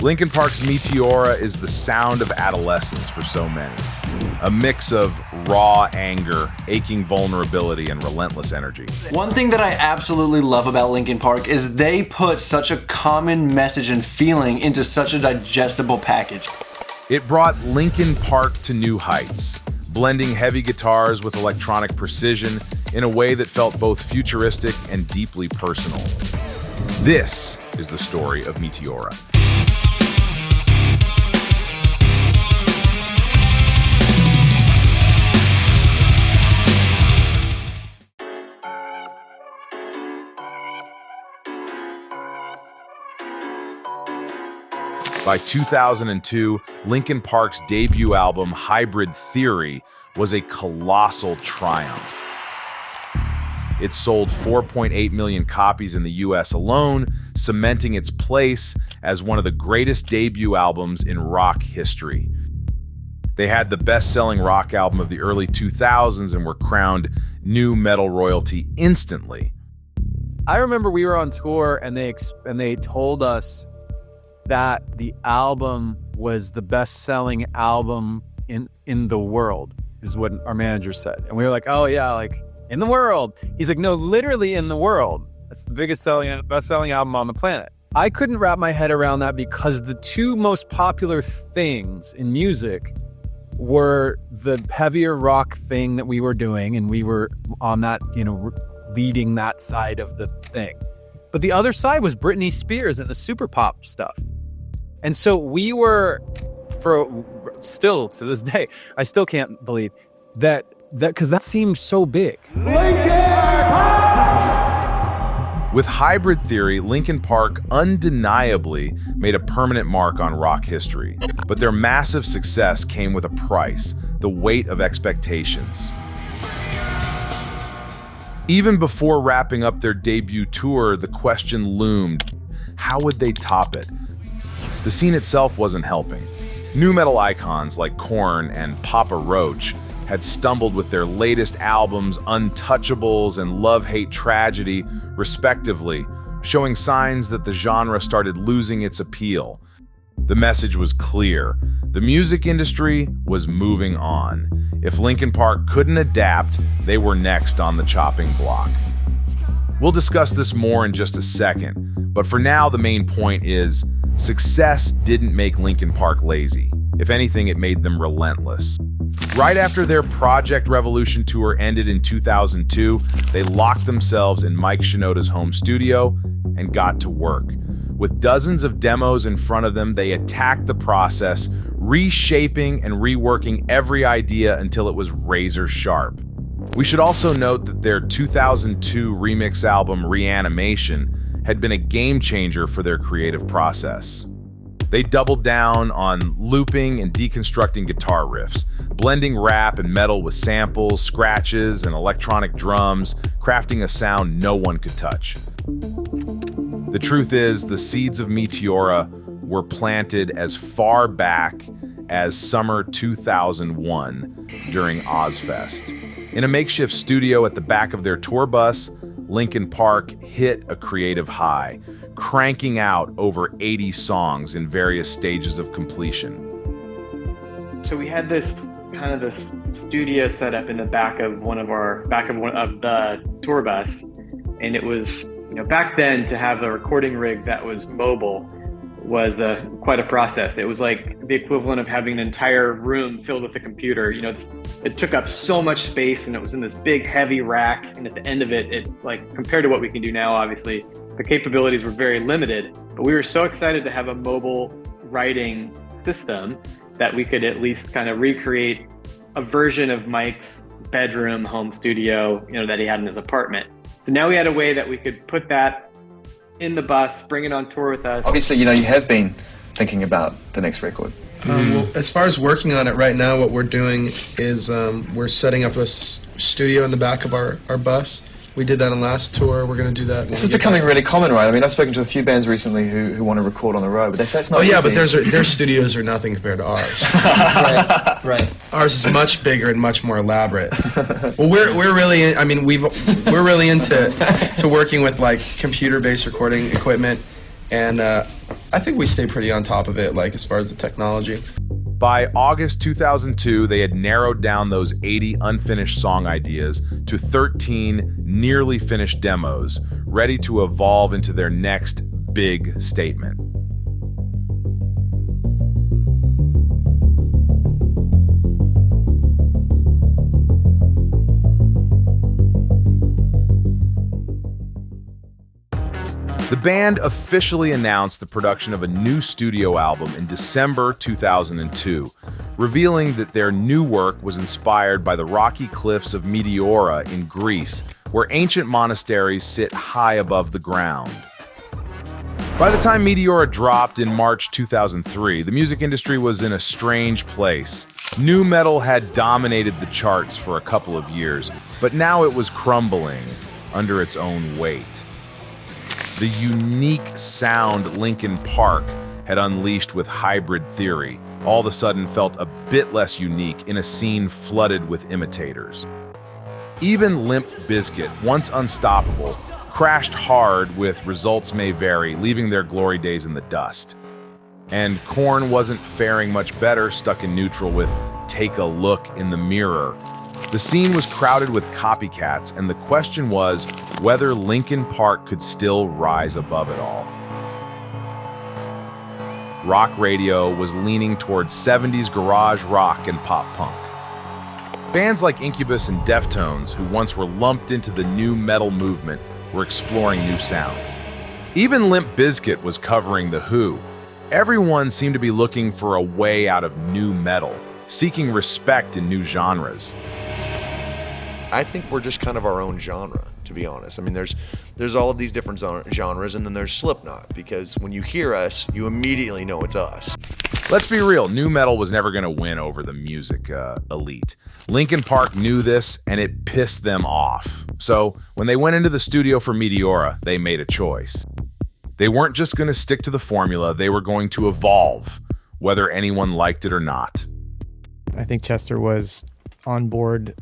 Linkin Park's Meteora is the sound of adolescence for so many. A mix of raw anger, aching vulnerability, and relentless energy. One thing that I absolutely love about Linkin Park is they put such a common message and feeling into such a digestible package. It brought Linkin Park to new heights, blending heavy guitars with electronic precision in a way that felt both futuristic and deeply personal. This is the story of Meteora. By 2002, Linkin Park's debut album, Hybrid Theory, was a colossal triumph. It sold 4.8 million copies in the US alone, cementing its place as one of the greatest debut albums in rock history. They had the best-selling rock album of the early 2000s and were crowned new metal royalty instantly. I remember we were on tour and they told us that the album was the best-selling album in the world, is what our manager said. And we were like, oh yeah, like in the world. He's like, no, literally in the world. That's the best-selling album on the planet. I couldn't wrap my head around that because the two most popular things in music were the heavier rock thing that we were doing, and we were on that, leading that side of the thing. But the other side was Britney Spears and the super pop stuff. And so we were, still to this day, I still can't believe that because that seemed so big. With Hybrid Theory, Linkin Park undeniably made a permanent mark on rock history. But their massive success came with a price, the weight of expectations. Even before wrapping up their debut tour, the question loomed, how would they top it? The scene itself wasn't helping. Nu metal icons like Korn and Papa Roach had stumbled with their latest albums, Untouchables and Love Hate Tragedy, respectively, showing signs that the genre started losing its appeal. The message was clear. The music industry was moving on. If Linkin Park couldn't adapt, they were next on the chopping block. We'll discuss this more in just a second, but for now the main point is, success didn't make Linkin Park lazy. If anything, it made them relentless. Right after their Project Revolution tour ended in 2002, they locked themselves in Mike Shinoda's home studio and got to work. With dozens of demos in front of them, they attacked the process, reshaping and reworking every idea until it was razor sharp. We should also note that their 2002 remix album, Reanimation, had been a game changer for their creative process. They doubled down on looping and deconstructing guitar riffs, blending rap and metal with samples, scratches, and electronic drums, crafting a sound no one could touch. The truth is, the seeds of Meteora were planted as far back as summer 2001 during Ozfest. In a makeshift studio at the back of their tour bus, Linkin Park hit a creative high, cranking out over 80 songs in various stages of completion. So we had this studio set up in the back of the tour bus, and it was, back then, to have a recording rig that was mobile was quite a process. It was like the equivalent of having an entire room filled with a computer. It took up so much space, and it was in this big, heavy rack. And at the end of it, compared to what we can do now, obviously, the capabilities were very limited. But we were so excited to have a mobile writing system that we could at least kind of recreate a version of Mike's bedroom home studio, that he had in his apartment. So now we had a way that we could put that in the bus, bring it on tour with us. Obviously, you have been thinking about the next record. Well, as far as working on it right now, what we're doing is we're setting up a studio in the back of our bus. We did that on last tour. We're going to do that. This is becoming really common, right? I mean, I've spoken to a few bands recently who want to record on the road, but they say it's not easy. But their studios are nothing compared to ours. Right. Ours is much bigger and much more elaborate. Well, we're really, we're really into working with computer-based recording equipment, and I think we stay pretty on top of it, like as far as the technology. By August 2002, they had narrowed down those 80 unfinished song ideas to 13 nearly finished demos, ready to evolve into their next big statement. The band officially announced the production of a new studio album in December 2002, revealing that their new work was inspired by the rocky cliffs of Meteora in Greece, where ancient monasteries sit high above the ground. By the time Meteora dropped in March 2003, the music industry was in a strange place. Nu metal had dominated the charts for a couple of years, but now it was crumbling under its own weight. The unique sound Linkin Park had unleashed with Hybrid Theory all of a sudden felt a bit less unique in a scene flooded with imitators. Even Limp Bizkit, once unstoppable, crashed hard with Results May Vary, leaving their glory days in the dust. And Korn wasn't faring much better, stuck in neutral with Take a Look in the Mirror. The scene was crowded with copycats, and the question was whether Linkin Park could still rise above it all. Rock radio was leaning towards 70s garage rock and pop punk. Bands like Incubus and Deftones, who once were lumped into the nu metal movement, were exploring new sounds. Even Limp Bizkit was covering The Who. Everyone seemed to be looking for a way out of nu metal, seeking respect in new genres. I think we're just kind of our own genre, to be honest. I mean, there's all of these different genres, and then there's Slipknot, because when you hear us, you immediately know it's us. Let's be real, nu metal was never going to win over the music elite. Linkin Park knew this, and it pissed them off. So when they went into the studio for Meteora, they made a choice. They weren't just going to stick to the formula, they were going to evolve, whether anyone liked it or not. I think Chester was on board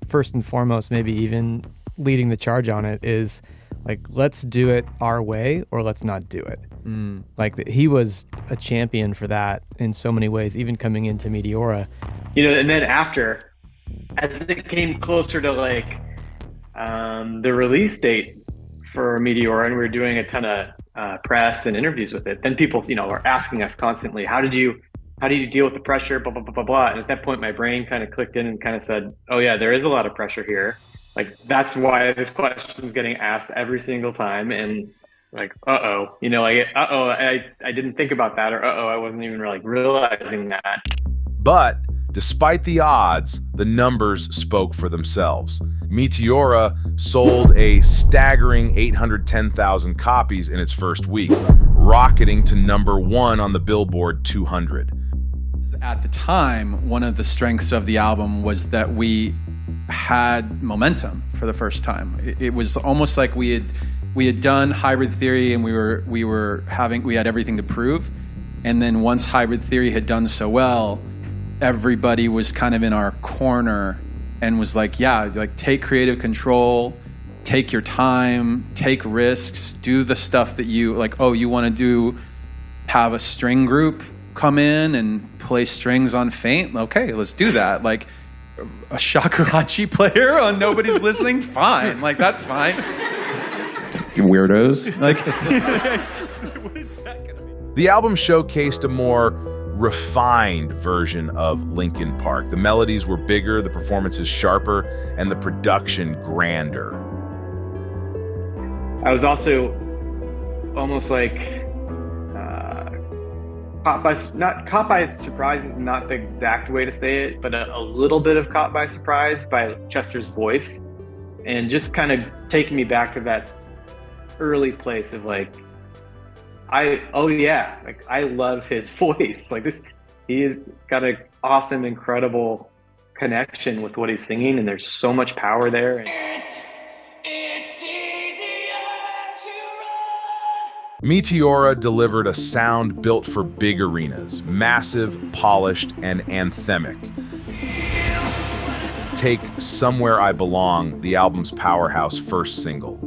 first and foremost, maybe even leading the charge on it, is like, let's do it our way or let's not do it. Like, he was a champion for that in so many ways, even coming into Meteora. You know, and then after, as it came closer to like the release date for Meteora, and we were doing a ton of press and interviews with it, then people, you know, were asking us constantly, how do you deal with the pressure, blah, blah, blah, blah, blah. And at that point, my brain kind of clicked in and kind of said, oh yeah, there is a lot of pressure here. Like, that's why this question is getting asked every single time. And like, uh-oh, you know, like, uh-oh, I didn't think about that, or uh-oh, I wasn't even like realizing that. But despite the odds, the numbers spoke for themselves. Meteora sold a staggering 810,000 copies in its first week, rocketing to #1 on the Billboard 200. At the time, one of the strengths of the album was that we had momentum for the first time. It was almost like we had done Hybrid Theory, and we had everything to prove. And then once Hybrid Theory had done so well, everybody was kind of in our corner and was like, yeah, like, take creative control, take your time, take risks, do the stuff that you like. Oh, you want to have a string group come in and play strings on Faint? Okay, let's do that. Like, a shakuhachi player on Nobody's Listening? Fine, like, that's fine. Weirdos. Like, The album showcased a more refined version of Linkin Park. The melodies were bigger, the performances sharper, and the production grander. I was also almost like caught by surprise is not the exact way to say it, but a little bit of caught by surprise by Chester's voice, and just kind of taking me back to that early place of like, I love his voice. Like, this, he's got an awesome, incredible connection with what he's singing, and there's so much power there. And Meteora delivered a sound built for big arenas, massive, polished, and anthemic. Take Somewhere I Belong, the album's powerhouse first single.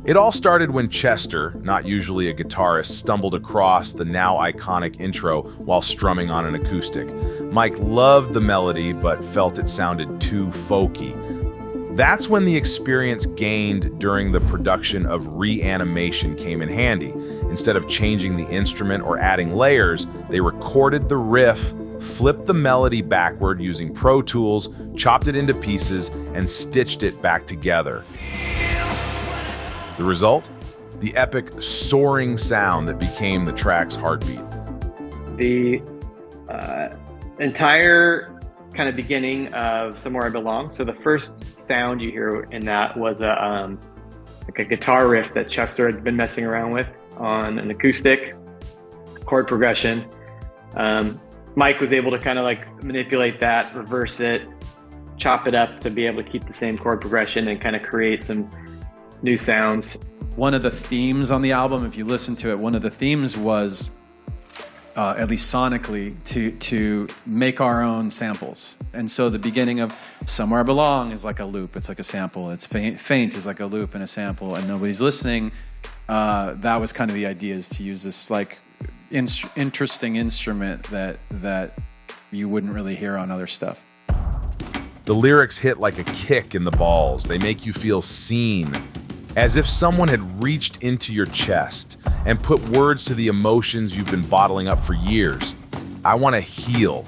It all started when Chester, not usually a guitarist, stumbled across the now iconic intro while strumming on an acoustic. Mike loved the melody but felt it sounded too folky. That's when the experience gained during the production of Reanimation came in handy. Instead of changing the instrument or adding layers, they recorded the riff, flipped the melody backward using Pro Tools, chopped it into pieces, and stitched it back together. The result? The epic soaring sound that became the track's heartbeat. The entire kind of beginning of Somewhere I Belong. So the first sound you hear in that was like a guitar riff that Chester had been messing around with on an acoustic chord progression. Mike was able to kind of like manipulate that, reverse it, chop it up to be able to keep the same chord progression and kind of create some new sounds. One of the themes on the album, if you listen to it, one of the themes was, at least sonically, to make our own samples. And so the beginning of Somewhere I Belong is like a loop. It's like a sample. It's Faint is like a loop and a sample, and nobody's listening. That was kind of the idea, is to use this like interesting instrument that you wouldn't really hear on other stuff. The lyrics hit like a kick in the balls. They make you feel seen, as if someone had reached into your chest and put words to the emotions you've been bottling up for years. I want to heal.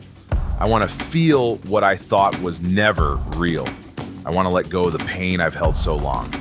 I want to feel what I thought was never real. I want to let go of the pain I've held so long.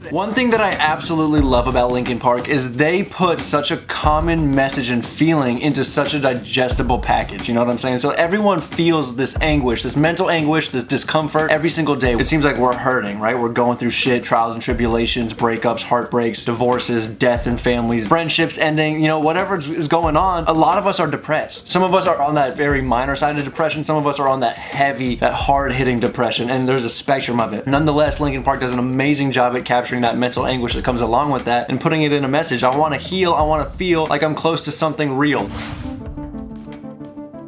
One thing that I absolutely love about Linkin Park is they put such a common message and feeling into such a digestible package, you know what I'm saying? So everyone feels this anguish, this mental anguish, this discomfort every single day. It seems like we're hurting, right? We're going through shit, trials and tribulations, breakups, heartbreaks, divorces, death in families, friendships ending, you know, whatever is going on. A lot of us are depressed. Some of us are on that very minor side of depression. Some of us are on that heavy, that hard-hitting depression, and there's a spectrum of it. Nonetheless, Linkin Park does an amazing job at capturing that mental anguish that comes along with that and putting it in a message. I want to heal. I want to feel like I'm close to something real.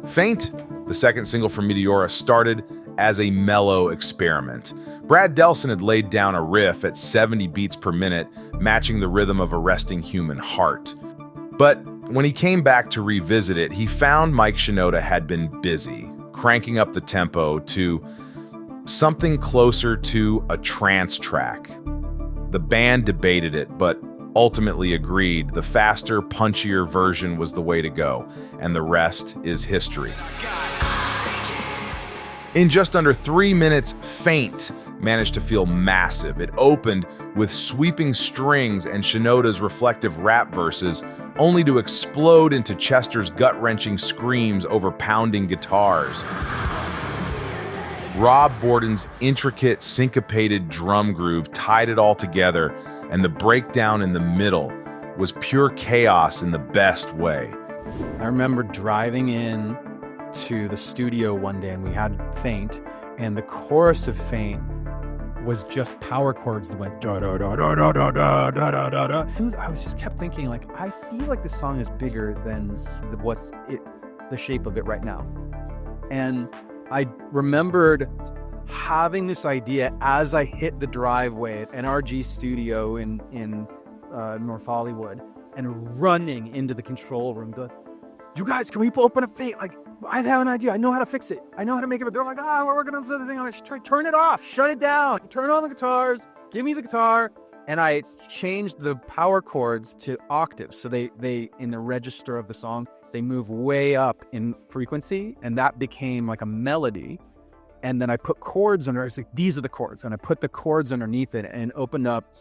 Faint, the second single from Meteora, started as a mellow experiment. Brad Delson had laid down a riff at 70 beats per minute, matching the rhythm of a resting human heart. But when he came back to revisit it, he found Mike Shinoda had been busy, cranking up the tempo to something closer to a trance track. The band debated it, but ultimately agreed the faster, punchier version was the way to go, and the rest is history. In just under 3 minutes, Faint managed to feel massive. It opened with sweeping strings and Shinoda's reflective rap verses, only to explode into Chester's gut-wrenching screams over pounding guitars. Rob Borden's intricate, syncopated drum groove tied it all together, and the breakdown in the middle was pure chaos in the best way. I remember driving in to the studio one day and we had Faint, and the chorus of Faint was just power chords that went da da da da da da da da da da da. I was just kept thinking, like, I feel like this song is bigger than the shape of it right now. And I remembered having this idea as I hit the driveway at NRG Studio in North Hollywood and running into the control room. You guys, can we open a Faint? Like, I have an idea. I know how to fix it. I know how to make it. They're like, we're working on the thing. I'm like, turn it off. Shut it down. Turn on the guitars. Give me the guitar. And I changed the power chords to octaves. So they in the register of the song, they move way up in frequency, and that became like a melody. And then I put chords under it. I was like, these are the chords. And I put the chords underneath it and opened up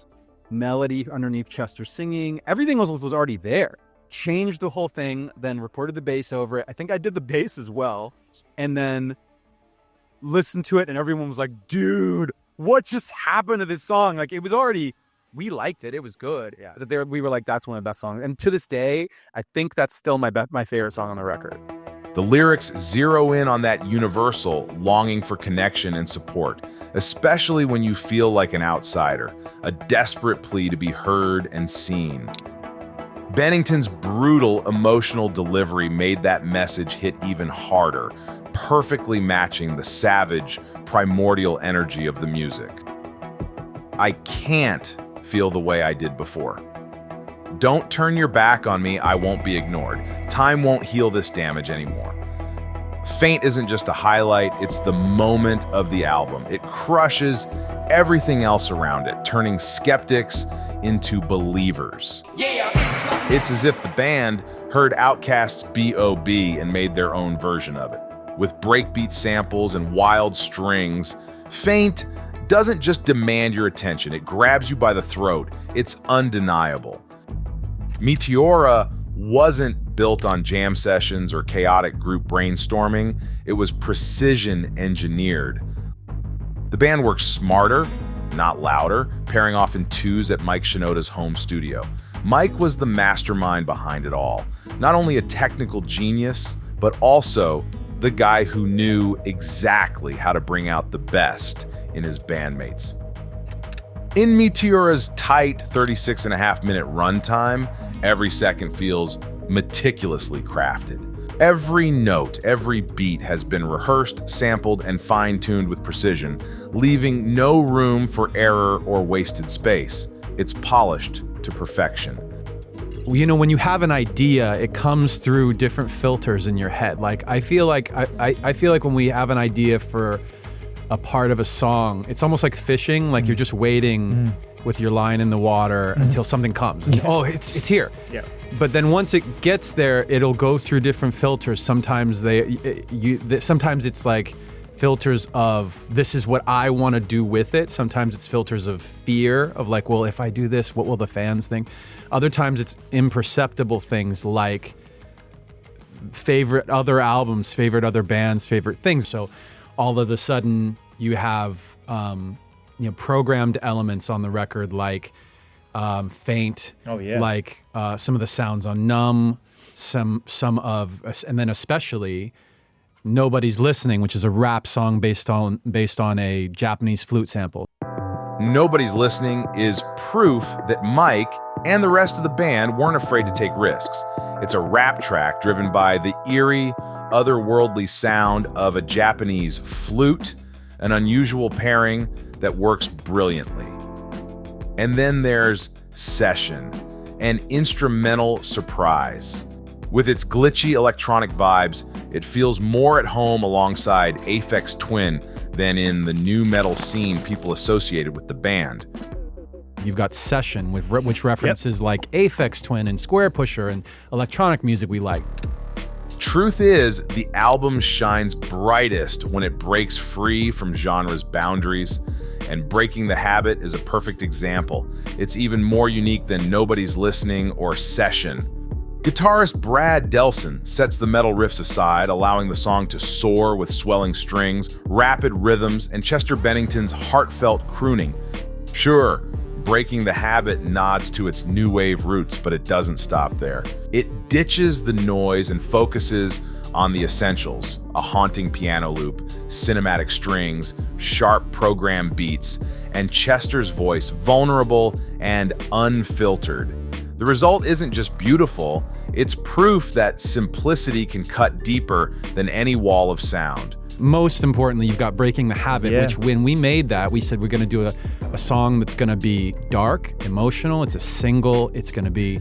melody underneath Chester singing. Everything was already there. Changed the whole thing, then recorded the bass over it. I think I did the bass as well. And then listened to it, and everyone was like, dude, what just happened to this song? Like, it was already... We liked it. It was good. Yeah. We were like, that's one of the best songs. And to this day, I think that's still my favorite song on the record. The lyrics zero in on that universal longing for connection and support, especially when you feel like an outsider, a desperate plea to be heard and seen. Bennington's brutal emotional delivery made that message hit even harder, perfectly matching the savage, primordial energy of the music. I can't feel the way I did before. Don't turn your back on me, I won't be ignored. Time won't heal this damage anymore. Faint isn't just a highlight, it's the moment of the album. It crushes everything else around it, turning skeptics into believers. It's as if the band heard Outkast's B.O.B. and made their own version of it. With breakbeat samples and wild strings, Faint doesn't just demand your attention, it grabs you by the throat. It's undeniable. Meteora wasn't built on jam sessions or chaotic group brainstorming, it was precision engineered. The band works smarter, not louder, pairing off in twos at Mike Shinoda's home studio. Mike was the mastermind behind it all. Not only a technical genius, but also the guy who knew exactly how to bring out the best in his bandmates. In Meteora's tight 36.5-minute runtime, every second feels meticulously crafted. Every note, every beat has been rehearsed, sampled, and fine-tuned with precision, leaving no room for error or wasted space. It's polished to perfection. You know, when you have an idea, it comes through different filters in your head. Like, I feel like when we have an idea for a part of a song, it's almost like fishing. Like you're just waiting with your line in the water until something comes. And, oh, it's here. Yeah. But then once it gets there, it'll go through different filters. Sometimes sometimes it's like filters of this is what I want to do with it. Sometimes it's filters of fear of like, well, if I do this, what will the fans think? Other times it's imperceptible things like favorite other albums, favorite other bands, favorite things. So all of a sudden you have programmed elements on the record like Faint, like some of the sounds on Numb, and then especially Nobody's Listening, which is a rap song based on a Japanese flute sample. Nobody's Listening is proof that Mike and the rest of the band weren't afraid to take risks. It's a rap track driven by the eerie, otherworldly sound of a Japanese flute, an unusual pairing that works brilliantly. And then there's Session, an instrumental surprise. With its glitchy electronic vibes, it feels more at home alongside Aphex Twin than in the nu metal scene people associated with the band. You've got Session, which references like Aphex Twin and Square Pusher and electronic music we like. Truth is, the album shines brightest when it breaks free from genre's boundaries, and Breaking the Habit is a perfect example. It's even more unique than Nobody's Listening or Session. Guitarist Brad Delson sets the metal riffs aside, allowing the song to soar with swelling strings, rapid rhythms, and Chester Bennington's heartfelt crooning. Sure, Breaking the Habit nods to its new wave roots, but it doesn't stop there. It ditches the noise and focuses on the essentials: a haunting piano loop, cinematic strings, sharp program beats, and Chester's voice, vulnerable and unfiltered. The result isn't just beautiful, it's proof that simplicity can cut deeper than any wall of sound. Most importantly, you've got Breaking the Habit, which when we made that, we said we're going to do a song that's going to be dark, emotional. It's a single. It's going to be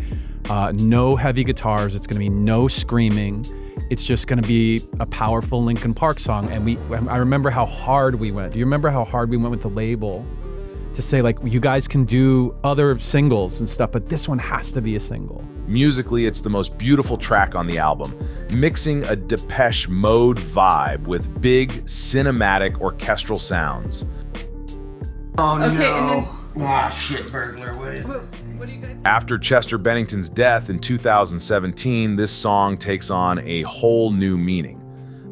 no heavy guitars. It's going to be no screaming. It's just going to be a powerful Linkin Park song. And I remember how hard we went. Do you remember how hard we went with the label to say, like, you guys can do other singles and stuff, but this one has to be a single? Musically, it's the most beautiful track on the album, mixing a Depeche Mode vibe with big, cinematic, orchestral sounds. Oh no. Shit, burglar, what is this thing? What do you guys think? After Chester Bennington's death in 2017, this song takes on a whole new meaning.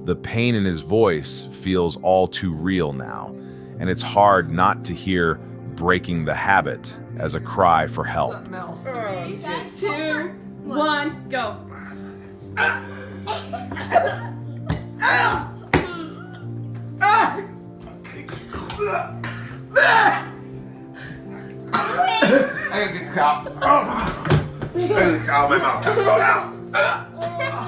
The pain in his voice feels all too real now, and it's hard not to hear Breaking the Habit as a cry for help. 3, 2, 1, go.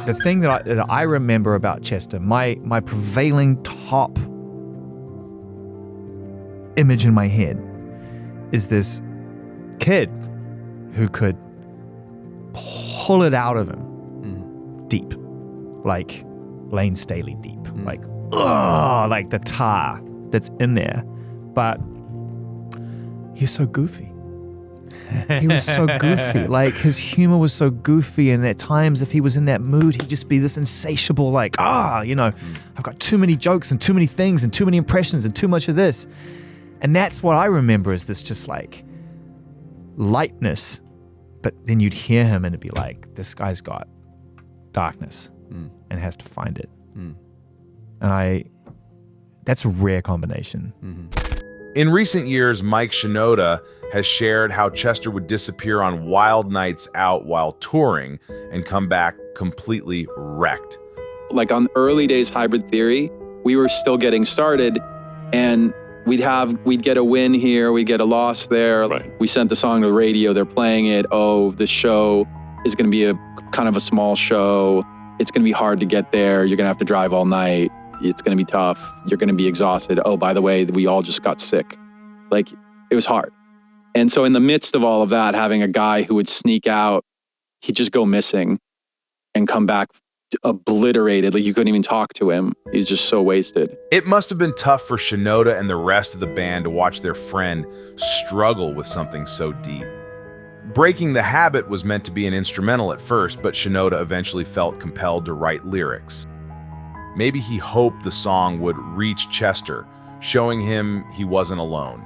The thing that I remember about Chester, my prevailing top image in my head is this kid who could pull it out of him deep, like Lane Staley deep, like the tar that's in there. But he's so goofy. He was so goofy. Like, his humor was so goofy, and at times, if he was in that mood, he'd just be this insatiable, like, I've got too many jokes and too many things and too many impressions and too much of this. And that's what I remember, is this just like lightness. But then you'd hear him and it'd be like, this guy's got darkness and has to find it. And that's a rare combination. In recent years, Mike Shinoda has shared how Chester would disappear on wild nights out while touring and come back completely wrecked. Like on early days Hybrid Theory, we were still getting started, and we'd get a win here, we'd get a loss there. Right. We sent the song to the radio, they're playing it. Oh, the show is going to be a kind of a small show. It's going to be hard to get there. You're going to have to drive all night. It's going to be tough. You're going to be exhausted. Oh, by the way, we all just got sick. Like, it was hard. And so in the midst of all of that, having a guy who would sneak out, he'd just go missing and come back obliterated. Like, you couldn't even talk to him. He was just so wasted. It must have been tough for Shinoda and the rest of the band to watch their friend struggle with something so deep. Breaking the Habit was meant to be an instrumental at first, but Shinoda eventually felt compelled to write lyrics. Maybe he hoped the song would reach Chester, showing him he wasn't alone.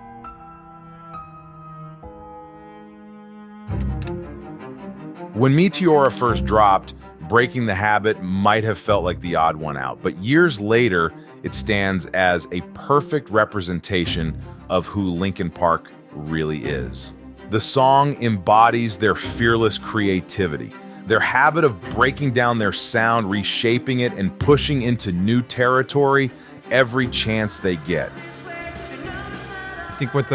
When Meteora first dropped, Breaking the Habit might have felt like the odd one out, but years later, it stands as a perfect representation of who Linkin Park really is. The song embodies their fearless creativity, their habit of breaking down their sound, reshaping it, and pushing into new territory every chance they get. I think with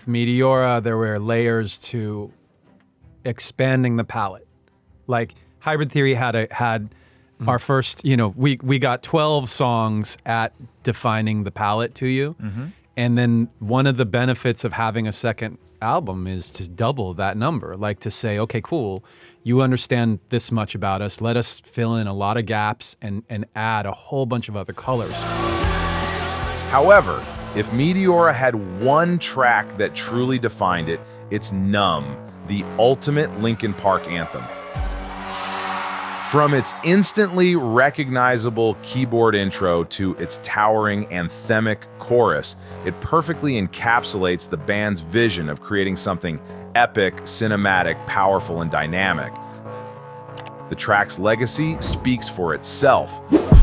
Meteora, there were layers to expanding the palette. Like, Hybrid Theory had our first, we got 12 songs at defining the palette to you. And then one of the benefits of having a second album is to double that number, like to say, okay, cool, you understand this much about us. Let us fill in a lot of gaps and add a whole bunch of other colors. However, if Meteora had one track that truly defined it, it's Numb, the ultimate Linkin Park anthem. From its instantly recognizable keyboard intro to its towering anthemic chorus, it perfectly encapsulates the band's vision of creating something epic, cinematic, powerful, and dynamic. The track's legacy speaks for itself.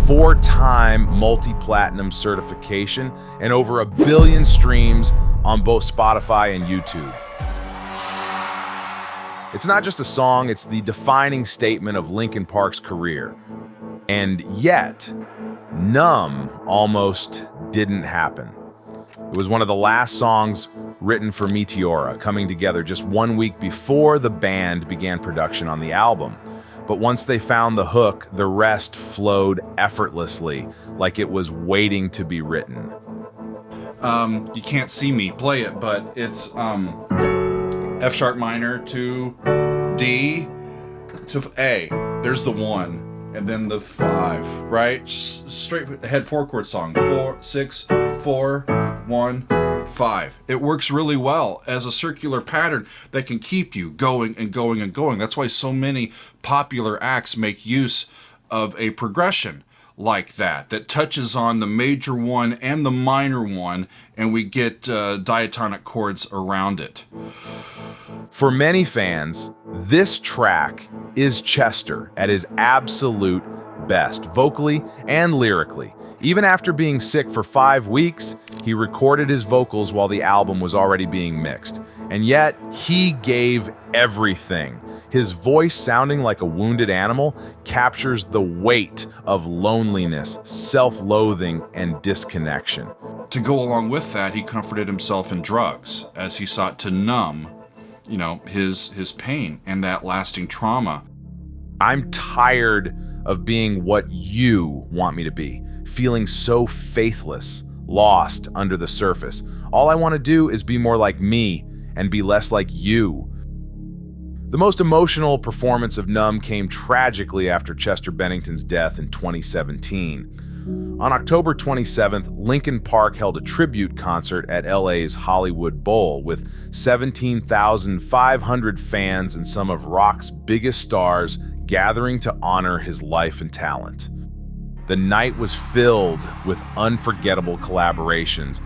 4-time multi-platinum certification and over 1 billion streams on both Spotify and YouTube. It's not just a song, it's the defining statement of Linkin Park's career. And yet, Numb almost didn't happen. It was one of the last songs written for Meteora, coming together just 1 week before the band began production on the album. But once they found the hook, the rest flowed effortlessly, like it was waiting to be written. You can't see me play it, but it's F sharp minor to D to A. There's the 1, and then the 5, right? Straight ahead 4-chord song. 4, 6, 4, 1, 5. It works really well as a circular pattern that can keep you going and going and going. That's why so many popular acts make use of a progression like that touches on the major 1 and the minor 1, and we get diatonic chords around it. For many fans, this track is Chester at his absolute best, vocally and lyrically. Even after being sick for 5 weeks, he recorded his vocals while the album was already being mixed. And yet, he gave everything. His voice, sounding like a wounded animal, captures the weight of loneliness, self-loathing, and disconnection. To go along with that, he comforted himself in drugs as he sought to numb, his pain and that lasting trauma. I'm tired of being what you want me to be, feeling so faithless, lost under the surface. All I want to do is be more like me and be less like you. The most emotional performance of Numb came tragically after Chester Bennington's death in 2017. On October 27th, Linkin Park held a tribute concert at LA's Hollywood Bowl with 17,500 fans and some of rock's biggest stars gathering to honor his life and talent. The night was filled with unforgettable collaborations.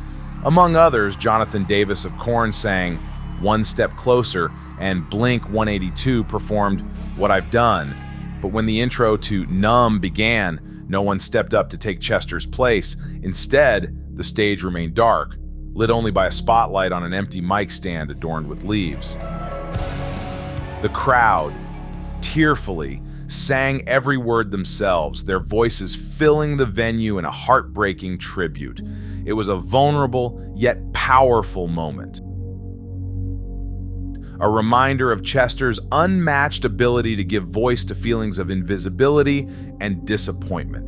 Among others, Jonathan Davis of Korn sang One Step Closer, and Blink-182 performed What I've Done. But when the intro to Numb began, no one stepped up to take Chester's place. Instead, the stage remained dark, lit only by a spotlight on an empty mic stand adorned with leaves. The crowd, tearfully, sang every word themselves, their voices filling the venue in a heartbreaking tribute. It was a vulnerable yet powerful moment. A reminder of Chester's unmatched ability to give voice to feelings of invisibility and disappointment.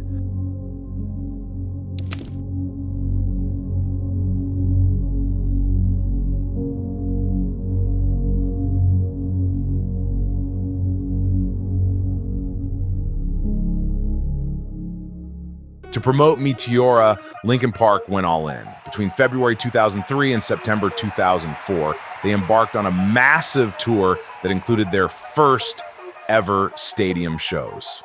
To promote Meteora, Linkin Park went all in. Between February 2003 and September 2004, they embarked on a massive tour that included their first ever stadium shows.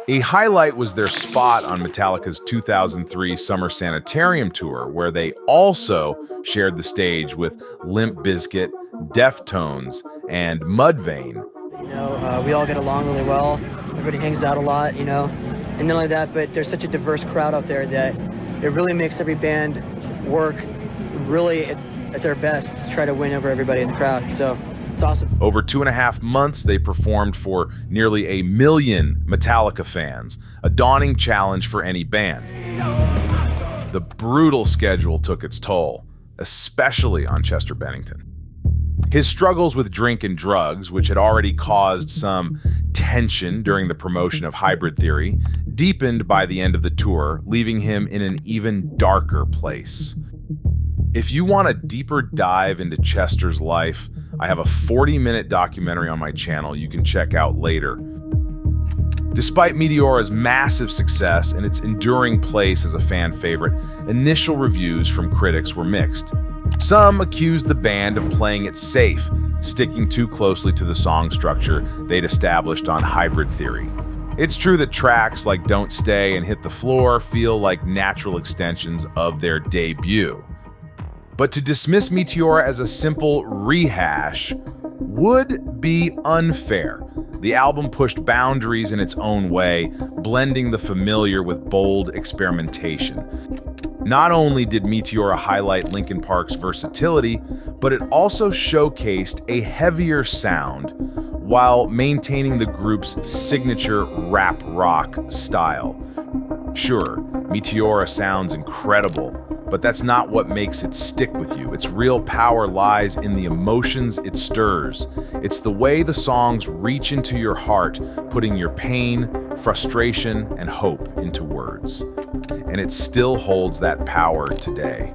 A highlight was their spot on Metallica's 2003 Summer Sanitarium tour, where they also shared the stage with Limp Bizkit, Deftones, and Mudvayne. You know, we all get along really well. Everybody hangs out a lot, you know. And not only that, but there's such a diverse crowd out there that it really makes every band work really at their best to try to win over everybody in the crowd. So it's awesome. Over 2.5 months, they performed for nearly 1 million Metallica fans, a daunting challenge for any band. The brutal schedule took its toll, especially on Chester Bennington. His struggles with drink and drugs, which had already caused some tension during the promotion of Hybrid Theory, deepened by the end of the tour, leaving him in an even darker place. If you want a deeper dive into Chester's life, I have a 40-minute documentary on my channel you can check out later. Despite Meteora's massive success and its enduring place as a fan favorite, initial reviews from critics were mixed. Some accused the band of playing it safe, sticking too closely to the song structure they'd established on Hybrid Theory. It's true that tracks like Don't Stay and Hit the Floor feel like natural extensions of their debut. But to dismiss Meteora as a simple rehash would be unfair. The album pushed boundaries in its own way, blending the familiar with bold experimentation. Not only did Meteora highlight Linkin Park's versatility, but it also showcased a heavier sound while maintaining the group's signature rap rock style. Sure, Meteora sounds incredible, but that's not what makes it stick with you. Its real power lies in the emotions it stirs. It's the way the songs reach into your heart, putting your pain, frustration, and hope into words. And it still holds that power today.